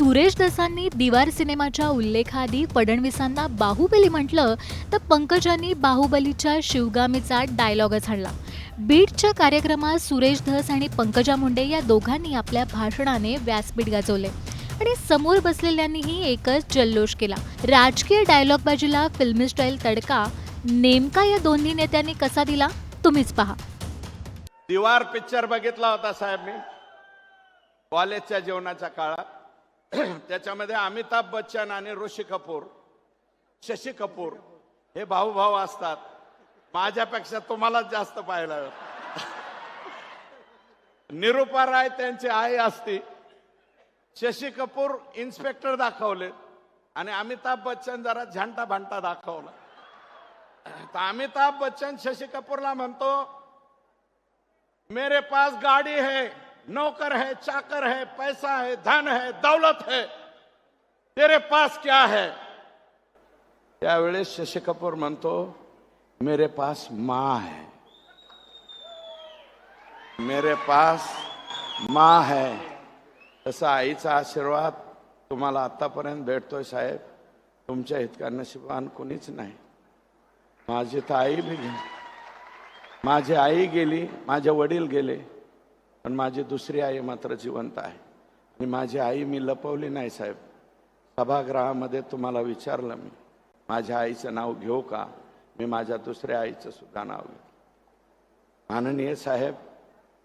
सुरेश दसांनी दिवार सिनेमाच्या उल्लेखाआधी फडणवीसांना बाहुबली म्हटलं तर पंकजांनी बाहुबलीच्या शिवगामीचा डायलॉगच हाणला. बीटच्या कार्यक्रमात सुरेश धस आणि पंकजा मुंडे या दोघांनी आपल्या भाषणाने व्यासपीठ गाजवले आणि समोर बसलेल्यांनीही एकच जल्लोष केला. राजकीय डायलॉगबाजीला फिल्मी स्टाईल तडका नेमका या दोन्ही नेत्यांनी कसा दिला तुम्हीच पहा. दिवार पिक्चर बघितला होता साहेब मी कॉलेजच्या जीवनाच्या काळात. त्याच्यामध्ये अमिताभ बच्चन आणि ऋषी कपूर, शशी कपूर हे भाऊ भाऊ असतात. माझ्यापेक्षा तुम्हाला जास्त पाहिलं. निरूपा राय त्यांची आई असती. शशी कपूर इन्स्पेक्टर दाखवले आणि अमिताभ बच्चन जरा झंटा भांटा दाखवला. तर अमिताभ बच्चन शशी कपूरला म्हणतो, मेरे पास गाड़ी है, नौकर है, चाकर है, पैसा है, धन है, दौलत है, तेरे पास क्या है? त्यावेळेस शशी कपूर म्हणतो, मेरे पास माँ है, मेरे पास माँ है. तसा आईचा आशीर्वाद तुम्हाला आतापर्यंत भेटतोय साहेब. तुमच्या इतका नशिबान कोणीच नाही. माझी तर आई बी गेली, माझी आई गेली, माझे वडील गेले, पण माझी दुसरी आई मात्र जिवंत आहे. आणि माझी आई मी लपवली नाही साहेब. सभागृहामध्ये तुम्हाला विचारलं मी, माझ्या आईचं नाव घेऊ का? मी माझ्या दुसऱ्या आईचं सुद्धा नाव घेऊ. माननीय साहेब,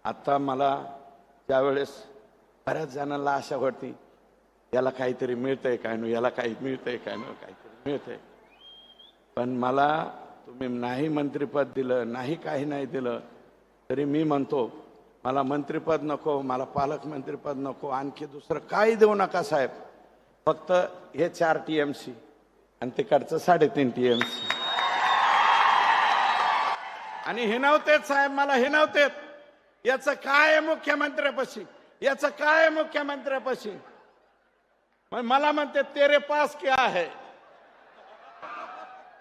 आता मला त्यावेळेस बऱ्याच जणांना आशा होती, याला काहीतरी मिळतंय काय नो, याला काही मिळतंय काय नो, काहीतरी मिळतंय. पण मला तुम्ही नाही मंत्रिपद दिलं, नाही काही नाही दिलं, तरी मी म्हणतो मला मंत्रिपद नको, मला पालकमंत्रीपद नको, आणखी दुसरं काही देऊ नका साहेब. फक्त हे 4 TMC आणि तिकडचं 3.5 TMC. आणि हिनवतेच साहेब, मला हिनवतेत. याचं काय मुख्यमंत्र्यापाशी, याचं काय मुख्यमंत्र्यापाशी. मला म्हणते तेरे पास क्या है?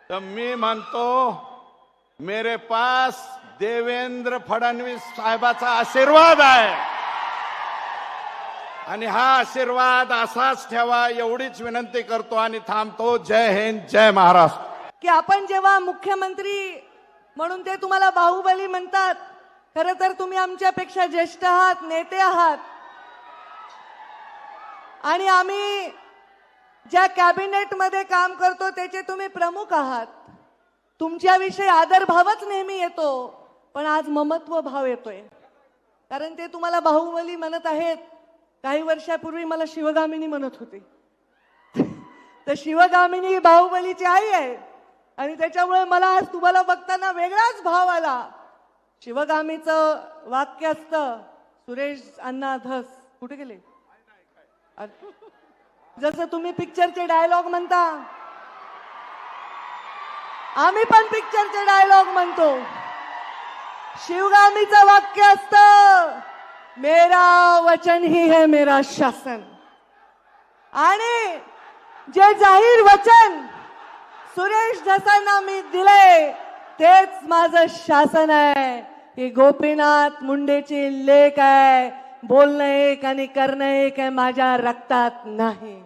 तर मी म्हणतो मेरे पास देवेंद्र फडणवीस साहेबाचा आशीर्वाद आहे. आणि हा आशीर्वाद असाच ठेवा एवढीच विनंती करतो आणि थांबतो. जय हिंद, जय महाराष्ट्र. की आपण जेव्हा मुख्यमंत्री म्हणून ते तुम्हाला बाहुबली म्हणतात, खरं तर तुम्ही आमच्यापेक्षा ज्येष्ठ आहात, नेते आहात. आणि आम्ही ज्या कॅबिनेट मध्ये काम करतो त्याचे तुम्ही प्रमुख आहात. तुमच्याविषयी आदरभावच नेहमी येतो, पण आज ममत्व भाव येतोय. कारण ते तुम्हाला बाहुबली म्हणत आहेत. काही वर्षापूर्वी मला शिवगामिनी म्हणत होते. तर शिवगामिनी बाहुबलीची आई आहे आणि त्याच्यामुळे मला आज तुम्हाला बघताना वेगळाच भाव आला. शिवगामीचं वाक्य असतं, सुरेश अण्णा धस कुठे गेले? जसं तुम्ही पिक्चरचे डायलॉग म्हणता, आम्ही पण पिक्चरचे डायलॉग म्हणतो. शिवगामीचं वाक्य असतं, मेरा वचन ही है मेरा शासन. आणि जे जाहीर वचन सुरेश धसांना मी दिले तेच माझं शासन आहे. ही गोपीनाथ मुंडेची लेक आहे. बोलणं एक आणि करणं एक आहे, माझ्या रक्तात नाही.